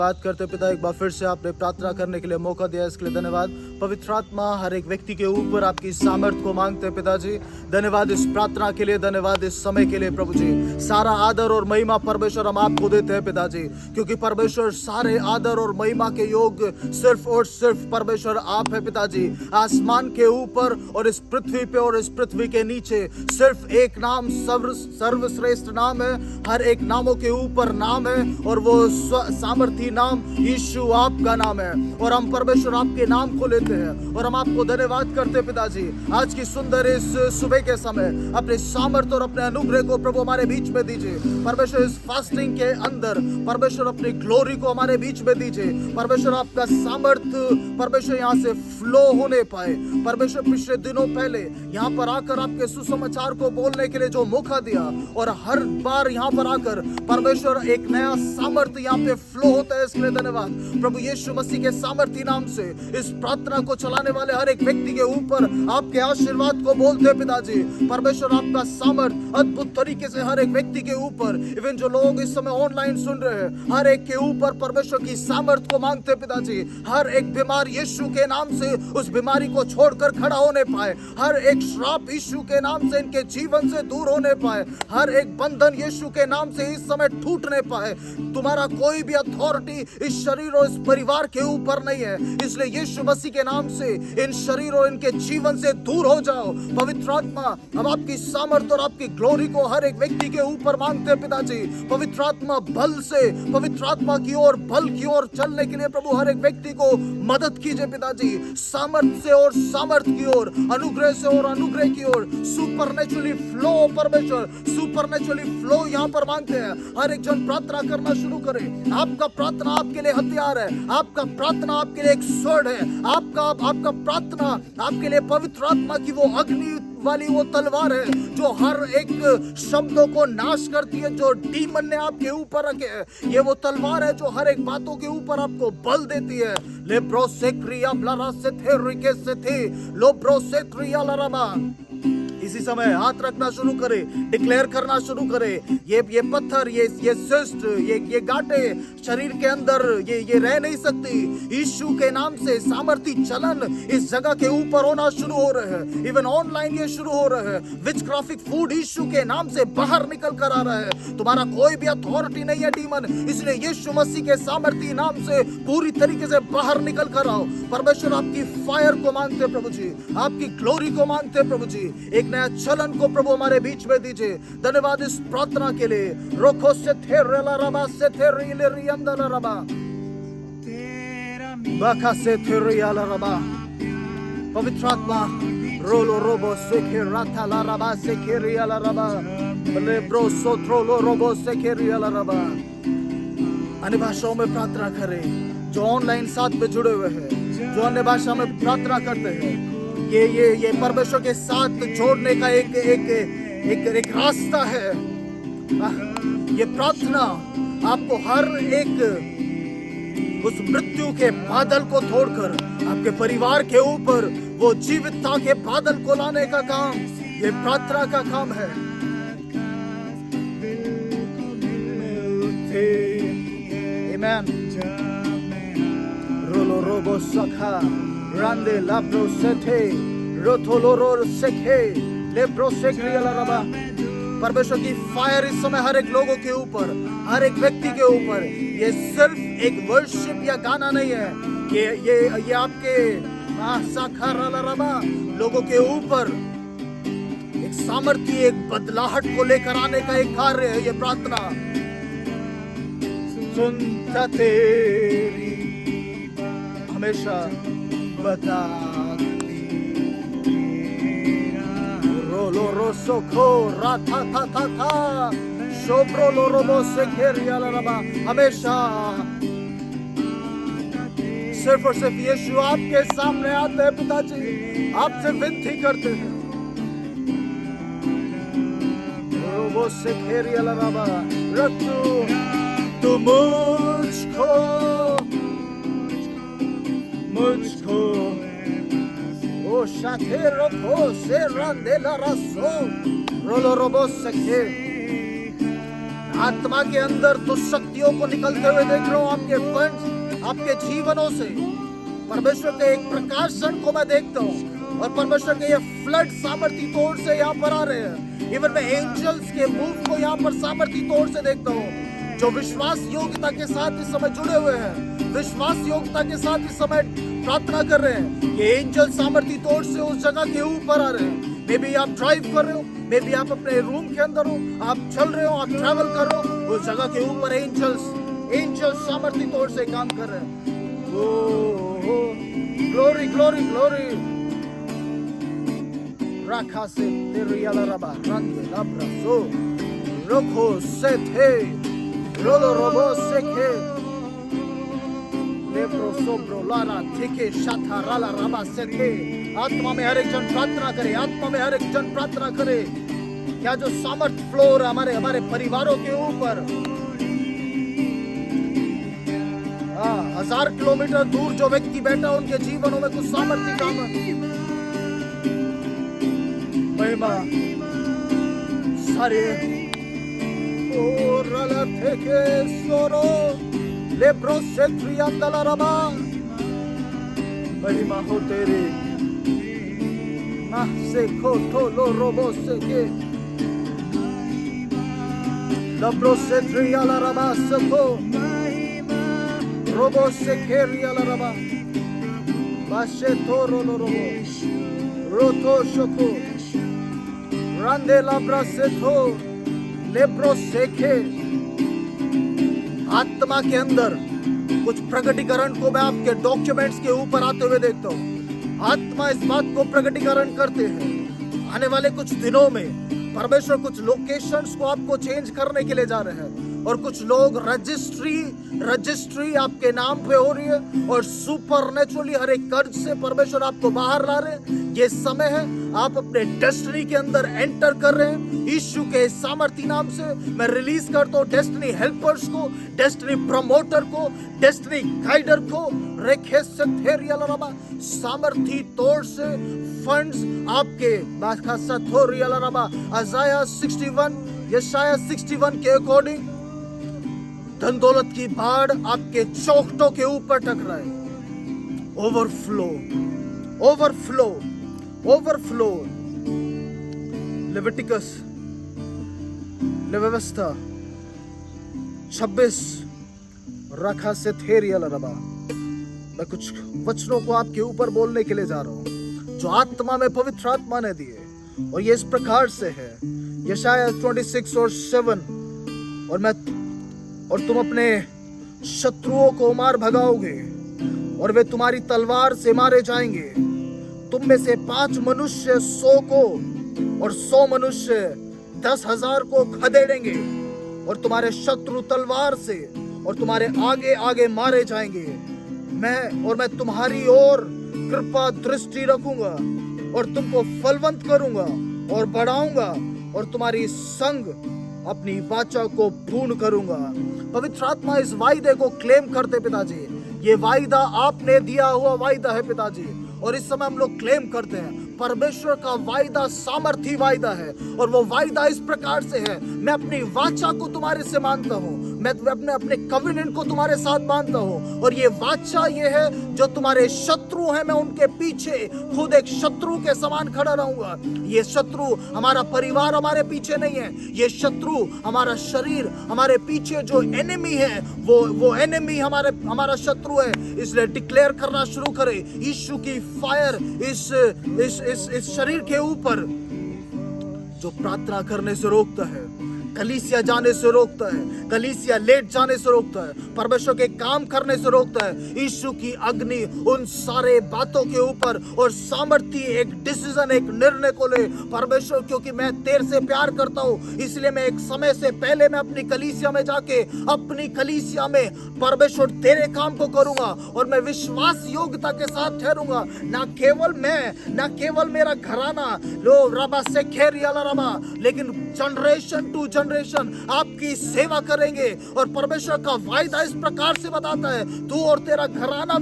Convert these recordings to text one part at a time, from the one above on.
बात करते पिता, एक बार फिर से आपने प्रार्थना करने के लिए मौका दिया, इसके लिए धन्यवाद। पवित्र आत्मा हर एक व्यक्ति के ऊपर आपकी सामर्थ को मांगते हैं पिताजी। धन्यवाद इस प्रार्थना के लिए, धन्यवाद इस समय के लिए प्रभु जी। सारा आदर और महिमा परमेश्वर हम आपको देते हैं पिताजी, क्योंकि परमेश्वर सारे आदर और महिमा के योग सिर्फ और सिर्फ परमेश्वर आप है पिताजी। आसमान के ऊपर और इस पृथ्वी पे और इस पृथ्वी के नीचे सिर्फ एक नाम सर्वश्रेष्ठ नाम है, हर एक नामों के ऊपर नाम है, और वो सामर्थी नाम यीशु आपका नाम है। और हम परमेश्वर आपके नाम को लेते हैं और हम आपको धन्यवाद करते हैं पिताजी। आज की सुंदर इस सुबह के समय अपने सामर्थ और अपने अनुग्रह को प्रभु हमारे बीच में दीजिए परमेश्वर। इस फास्टिंग के अंदर परमेश्वर अपनी ग्लोरी को हमारे बीच में दीजिए परमेश्वर। आपका सामर्थ परमेश्वर यहाँ से फ्लो होने पाए परमेश्वर। पिछले दिनों पहले यहाँ पर आकर आपके सुसमाचार को बोलने के लिए जो मौका दिया, और हर बार यहाँ पर आकर परमेश्वर एक नया सामर्थ यहाँ पे फ्लो होता है, इसके लिए धन्यवाद प्रभु। यीशु मसीह के सामर्थी नाम से इस प्रार्थना को चलाने वाले हर एक व्यक्ति के ऊपर आपके आशीर्वाद को बोलते हैं पिताजी। परमेश्वर आपका सामर्थ अद्भुत तरीके से हर एक व्यक्ति के ऊपर, इवन जो लोग इस समय ऑनलाइन सुन रहे हैं, हर एक के ऊपर परमेश्वर की सामर्थ को मांगते हैं पिताजी। हर एक बीमार यीशु के नाम से उस बीमारी को छोड़कर खड़ा होने पाए, हर एक श्राप यीशु के नाम से इनके जीवन से दूर होने पाए, हर एक बंधन यीशु के नाम से इस समय टूटने पाए। तुम्हारा कोई भी अथॉरिटी इस शरीर और इस परिवार के ऊपर नहीं है, इसलिए यीशु मसीह के नाम से इन शरीर और इनके जीवन से दूर हो जाओ। पवित्र आत्मा हम आपकी सामर्थ और आपकी ग्लोरी को हर एक व्यक्ति के ऊपर मांगते हैं पिताजी। पवित्र आत्मा बल से, पवित्र आत्मा की ओर बल की ओर चलने के लिए प्रभु हर एक व्यक्ति को मदद कीजिए पिताजी। सामर्थ से और सामर्थ की ओर, अनुग्रह से और अनुग्रह की ओर, सुपरनेचुरली फ्लो परमेश्वर, सुपरनेचुरली फ्लो यहाँ पर मांगते हैं। हर एक जन प्रार्थना करना शुरू करे। आपका प्रार्थना आपके लिए हथियार है, आपका प्रार्थना आपके लिए एक स्वord है, आपका प्रार्थना आपके लिए पवित्र आत्मा की वो अग्नि वाली वो तलवार है जो हर एक शब्दों को नाश करती है, जो डीमन ने आपके ऊपर रखे है। ये वो तलवार है जो हर एक बातों के ऊपर आपको बल देती है। ले ब्रो से क्रिया ब्लारा से थे रिके से थे लो ब्रो से क्रिया लरामा। इसी समय हाथ रखना शुरू करे, डिक्लेयर करना शुरू करे। ये पत्थर, ये सिस्ट, ये गांठे शरीर के अंदर ये रह नहीं सकती। यीशु के नाम से सामर्थी चलन इस जगह के ऊपर होना शुरू हो रहे हैं। इवन ऑनलाइन ये शुरू हो रहे हैं। विचक्राफ्टिक फूड यीशु के नाम से बाहर निकल कर आ रहा है। तुम्हारा कोई भी अथॉरिटी नहीं है डीमन, इसलिए यीशु मसीह के सामर्थी नाम से पूरी तरीके से बाहर निकल कर आओ। परमेश्वर आपकी फायर को मांगते प्रभु जी, आपकी ग्लोरी को मांगते प्रभु जी। एक नया चलन को प्रभु हमारे बीच में दीजिए। धन्यवाद इस प्रार्थना के लिए। रोखो से थे रेला रबा से थे रिले रियंदला रबा बाका से थे रियाला रबा। पवित्र आत्मा रोलो रोबो से के राथा ला रबा से के रियाला रबा ले ब्रो सो थ्रोलो रोबो से के रियाला रबा। अन्य भाषाओं में प्रार्थना करें जो ऑनलाइन साथ में जुड़े हुए हैं, जो अन्य भाषा में प्रार्थना करते हैं। ये परमेश्वर के साथ जोड़ने का एक रास्ता है। ये प्रार्थना आपको हर एक उस मृत्यु के बादल को तोड़कर आपके परिवार के ऊपर वो जीवितता के बादल को लाने का काम, ये प्रार्थना का काम है। आमीन। रोलो रोबो सखा रांदे लाब्रो सेथे रोथोलोरो सेखे लेब्रो सेक्रियाला रबा। परमेश्वर की फायर इस समय हर एक लोगों के ऊपर, हर एक व्यक्ति के ऊपर। ये सिर्फ एक वर्शिप या गाना नहीं है, ये आपके साखाराला रबा लोगों के ऊपर एक सामर्थ्य, एक बदलाहट को लेकर आने का एक कार्य है। ये प्रार्थना सुनता तेरी हमेशा बता रोलो रोसो खो राथा था था था शोब्रो लो रोबो से खेरिया लरबा। हमेशा सिर्फ और सिर्फ यीशु आपके सामने आते हैं पिताजी, आपसे विनती करते हैं। रोबो से खेरिया लरबा रखो तू मुझको ओ शाथे रखो से रंदेला रसो रोलो रोबो सखे। आत्मा के अंदर दुष्शक्तियों को निकलते हुए देख रहा हूँ, आपके फंड्स, आपके जीवनों से परमेश्वर के एक प्रकाशन को मैं देखता हूँ और परमेश्वर के ये फ्लड सामर्थी तौर से यहाँ पर आ रहे हैं। इवन मैं एंजल्स के मूव को यहाँ पर सामर्थी तौर से देखता हूँ, जो विश्वास योग्यता के साथ इस समय जुड़े हुए हैं, विश्वास योग्यता के साथ इस समय प्रार्थना कर रहे हैं। ये एंजल सामर्थी तौर से उस जगह के ऊपर आ रहे हैं। मे बी आप ड्राइव कर रहे हो, मे बी आप अपने रूम के अंदर हो, आप चल रहे हो, आप ट्रैवल कर रहे हो, उस जगह के ऊपर एंजल्स सामर्थी तौर से काम कर रहे हैं। Glory glory glory. राखा से तेरी रबा रंगे लबरा सो रोखो से थे रोलो रोबो से खे लेब्रो सोब्रो लारा थिके शाथा राला रबा से थे। आत्मा में हर एक जन प्रार्थना करे, आत्मा में हर एक जन प्रार्थना करे। क्या जो सामर्थ फ्लो हो रहा हमारे परिवारों के ऊपर, 1000 किलोमीटर दूर जो व्यक्ति बैठा उनके जीवनों में कुछ सामर्थ्य काम महिमा सारे ओरला थे के सोरो लेब्रो से त्रियांदला रबा। महिमा हो तेरी से खोटो लो रोबो से के लब्रो से त्रियाला रबा सको रोबो से खेरियाला रबा बाशे थोरो लो रोबो रोतो शको रांदे लाब्रा से थो लेब्रो से खे। आत्मा के अंदर कुछ प्रकटीकरण को मैं आपके डॉक्यूमेंट्स के ऊपर आते हुए देखता हूँ। आत्मा इस बात को प्रकटीकरण करते हैं, आने वाले कुछ दिनों में परमेश्वर कुछ लोकेशंस को आपको चेंज करने के लिए जा रहे हैं और कुछ लोग रजिस्ट्री आपके नाम पे हो रही है और सुपरनेचुरली हर एक कर्ज से परमेश्वर आपको बाहर ला रहे हैं। ये समय है, आप अपने डेस्टिनी के अंदर एंटर कर रहे हैं। यीशु के सामर्थी नाम से मैं रिलीज करता हूँ डेस्टिनी हेल्पर्स को, डेस्टिनी प्रमोटर को, डेस्टिनी गाइडर को। रेखे से सामर्थी तौर से फंड्स आपके अजाया 61 यशाया 61 के अकॉर्डिंग धन दौलत की बाढ़ आपके चौखटों के ऊपर टकराए। Overflow overflow overflow. लेविटिकस व्यवस्था 26 रखा से थेरियल रबा। मैं कुछ वचनों को आपके ऊपर बोलने के लिए जा रहा हूं जो आत्मा में पवित्र आत्मा ने दिए और ये इस प्रकार से है। यशाया 26 और 7 और तुम अपने शत्रुओं को मार भगाओगे और वे तुम्हारी तलवार से मारे जाएंगे। तुम में से 5 मनुष्य 100 को और 100 मनुष्य 10,000 को खदेड़ेंगे और तुम्हारे शत्रु तलवार से और तुम्हारे आगे आगे मारे जाएंगे। मैं तुम्हारी ओर कृपा दृष्टि रखूंगा और तुमको फलवंत करूंगा और बढ़ाऊंगा और तुम्हारी संग अपनी वाचा को पूर्ण करूंगा। पवित्र आत्मा इस वायदे को क्लेम करते पिताजी। ये वायदा आपने दिया हुआ वायदा है पिताजी और इस समय हम लोग क्लेम करते हैं। परमेश्वर का वायदा सामर्थी वायदा है और वो वायदा इस प्रकार से है, मैं अपनी वाचा को तुम्हारे से मानता हूँ, मैं अपने कविनेंट को तुम्हारे साथ बांधता हूँ और ये वाचा ये है जो तुम्हारे शत्रु हैं मैं उनके पीछे खुद एक शत्रु के समान खड़ा रहूंगा। ये शत्रु हमारा परिवार हमारे पीछे नहीं है, ये शत्रु हमारा शरीर हमारे पीछे जो एनिमी है वो एनिमी हमारा शत्रु है। इसलिए डिक्लेयर करना शुरू करें यीशु की फायर इस शरीर के ऊपर जो प्रार्थना करने से रोकता है, कलीसिया जाने से रोकता है, कलीसिया लेट जाने से रोकता है, परमेश्वर के काम करने से रोकता है। यीशु की अग्नि उन सारे बातों के ऊपर और सामर्थ्य एक डिसीजन एक निर्णय को ले। परमेश्वर क्योंकि मैं तेरे से प्यार करता हूँ इसलिए मैं एक समय से पहले मैं अपनी कलीसिया में जाके अपनी कलीसिया में परमेश्वर तेरे काम को करूंगा और मैं विश्वास योग्यता के साथ ठहरूंगा। ना केवल मैं, ना केवल मेरा घराना लो रबा से खेरियाला रबा, लेकिन जनरेशन टू जनरेशन आपकी सेवा करेंगे। और परमेश्वर का वायदा इस प्रकार से बताता है, तू और तेरा घराना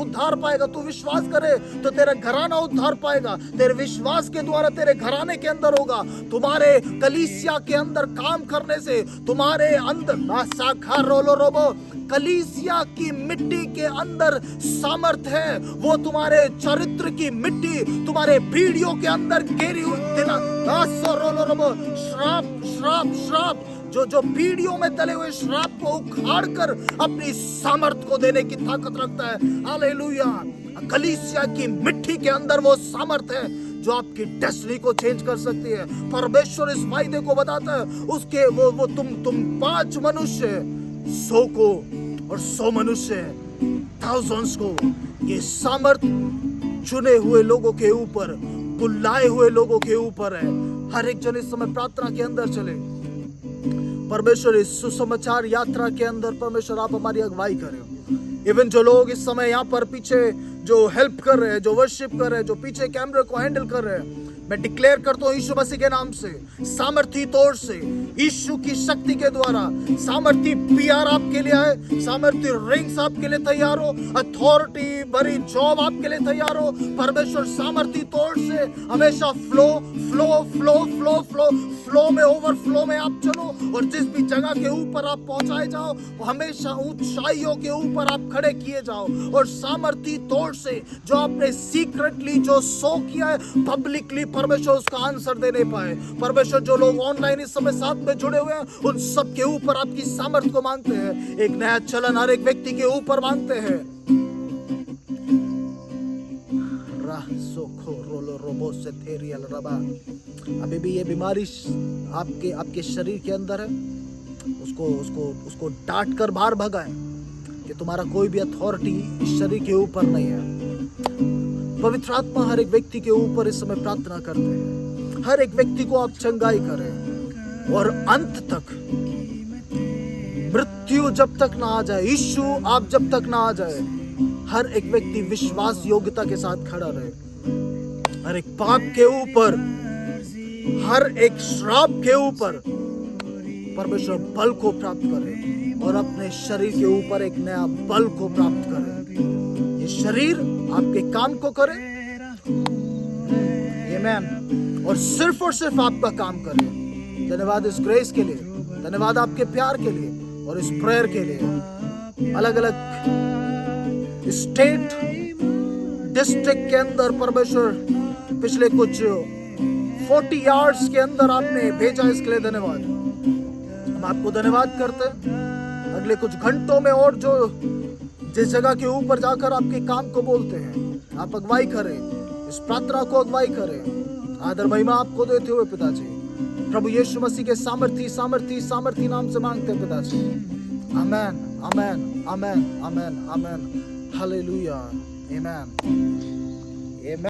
उद्धार पाएगा। तू विश्वास करे तो तेरा घराना उद्धार पाएगा। तेरे विश्वास के द्वारा तेरे घराने के अंदर होगा। तुम्हारे कलीसिया के अंदर काम करने से तुम्हारे अंदर शाखा रोलो रोबो कलीसिया की मिट्टी के अंदर सामर्थ है। वो तुम्हारे चरित्र की मिट्टी तुम्हारे पीढ़ियों के अंदर गिरी हुई श्राप श्राप श्राप जो पीढ़ियों में तले हुए श्राप को उखाड़ कर अपनी सामर्थ को देने की ताकत रखता है। हालेलुया। कलीसिया की मिट्टी के अंदर वो सामर्थ है जो आपकी डेस्टिनी को चेंज कर सकती है। परमेश्वर इस वायदे को बताता है, उसके वो तुम 5 मनुष्य 100 को और 100 मनुष्य थाउजेंड्स को, ये सामर्थ चुने हुए लोगों के ऊपर, बुलाए हुए लोगों के ऊपर है। हर एक जन इस समय प्रार्थना के अंदर चले। परमेश्वर इस सुसमाचार यात्रा के अंदर परमेश्वर आप हमारी अगुवाई करें। इवन जो लोग इस समय यहाँ पर पीछे जो हेल्प कर रहे हैं, जो वर्शिप कर रहे हैं, जो पीछे कैमरे को हैंडल कर रहे हैं, मैं डिक्लेयर करता हूँ यीशु मसीह के नाम से, सामर्थी तौर से यीशु की शक्ति के द्वारा सामर्थी पीआर आपके लिए है, सामर्थी रिंग्स आपके लिए तैयार हो, अथॉरिटी भरी जॉब आपके लिए तैयार हो। परमेश्वर सामर्थी तौर से हमेशा flow flow flow flow flow flow में, ओवरफ्लो में आप चलो। और जिस भी जगह के ऊपर आप पहुंचाए जाओ, वो हमेशा ऊंचाइयों के ऊपर आप खड़े किए जाओ। और सामर्थी तौर से जो आपने सीक्रेटली जो सो किया है, पब्लिकली परमेश्वर उसका आंसर दे नहीं पाए। परमेश्वर जो लोग ऑनलाइन इस समय साथ में जुड़े हुए हैं, उन सब के ऊपर आपकी सामर्थ को मांगते हैं। एक नया चलन हर एक व्यक्ति के ऊपर मांगते हैं। अभी भी ये बीमारी आपके शरीर के अंदर है, उसको डांट कर बाहर भगाएं कि तुम्हारा कोई भी अथॉरिटी इस शरीर के ऊपर नहीं है। पवित्र आत्मा हर एक व्यक्ति के ऊपर इस समय प्रार्थना करते हैं। हर एक व्यक्ति को आप चंगाई करें और अंत तक, मृत्यु जब तक ना आ जाए, यीशु आप जब तक ना आ जाए, हर एक व्यक्ति विश्वास योग्यता के साथ खड़ा रहे। हर एक पाप के ऊपर, हर एक श्राप के ऊपर परमेश्वर बल को प्राप्त करे और अपने शरीर के ऊपर एक नया बल को प्राप्त करे। ये शरीर आपके काम को करे, आमीन, और सिर्फ आपका काम करे। धन्यवाद इस ग्रेस के लिए, धन्यवाद आपके प्यार के लिए और इस प्रेयर के लिए। अलग अलग स्टेट डिस्ट्रिक्ट के अंदर परमेश्वर पिछले कुछ 40 यार्ड्स के अंदर आपने भेजा, इसके लिए धन्यवाद। हम आपको धन्यवाद करते हैं। अगले कुछ घंटों में और जो जिस जगह के ऊपर जाकर आपके काम को बोलते हैं, आप अगुवाई करें, इस प्रार्थना को अगुवाई करें। आदर महिमा आपको देते हुए पिताजी, प्रभु यीशु मसीह के सामर्थी नाम से मांगते हैं पिताजी। आमेन आमेन आमेन आमेन आमेन। हालेलुया। आमेन आमेन।